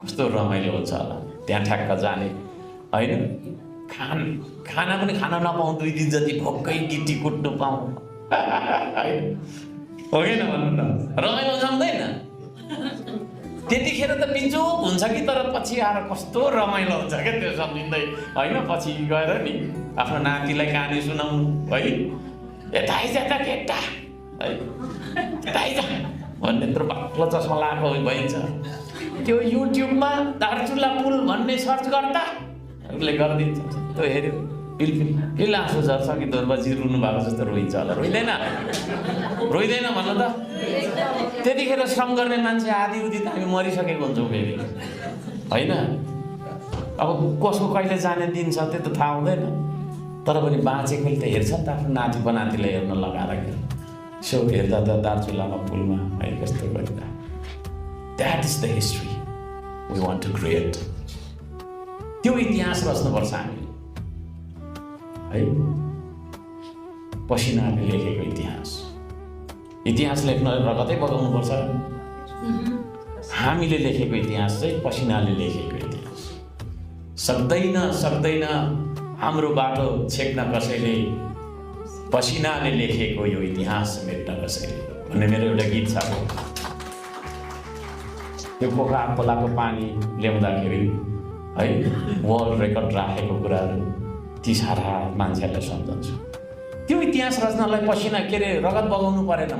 कस्तो रमाइलो हुन्छ होला त्यहाँ ठ्याक्क जाने होइन। खाना पनि खान नपाउँ 2 दिन जति भोकै गिटी कुट्नु पाऊँ हो कि भन्नु न, रमाइलो जाउँदैन त्यतिखेर त बिजोग हुन्छ कि, तर पछि आएर कस्तो रमाइलो हुन्छ क्या त्यो सम्झिँदै होइन। पछि गएर नि आफ्नो नातिलाई कहानी सुनाउनु है, यता आइज त केटा है, यता आइज भन्ने यत्रो बाक्लो चस्मा लगाएको भइन्छ। त्यो युट्युबमा दार्चुला पुल भन्ने सर्च गर्दा उसले गरिदिन्छ, त्यो हेऱ्यो पिल आँसु झर्छ कि ध्रुवजी रुनु भएको जस्तो रोइन्छ होला, रोइँदैन भन्नु त। त्यतिखेर श्रम गर्ने मान्छे आधी उधी त हामी मरिसकेको हुन्छौँ फेरि होइन। अब कसको कहिले जाने दिन छ त्यो त थाहा हुँदैन, तर पनि बाँचेकोले त हेर्छ नि त आफ्नो नाति बनातीलाई हेर्न लगाएर सो हेर्दा त दार्चुलामा पुलमा है कस्तो गर्दा। That is the history we want to create. त्यो इतिहास रच्नुपर्छ हामीले है, पसिनाले लेखेको इतिहास लेख्न रगतै बगाउनुपर्छ। हामीले लेखेको इतिहास चाहिँ पसिनाले लेखेको इतिहास। सक्दैन हाम्रो बाटो छेक्न कसैले, पसिनाले लेखेको यो इतिहास मेट्न कसैले भन्ने मेरो एउटा गीत छ। त्यो पोखरा खोलाको पानी ल्याउँदाखेरि है वर्ल्ड रेकर्ड राखेको कुराहरू ती सारा मान्छेहरूलाई सम्झन्छु। त्यो इतिहास रच्नलाई पसिना के अरे रगत बगाउनु परेन।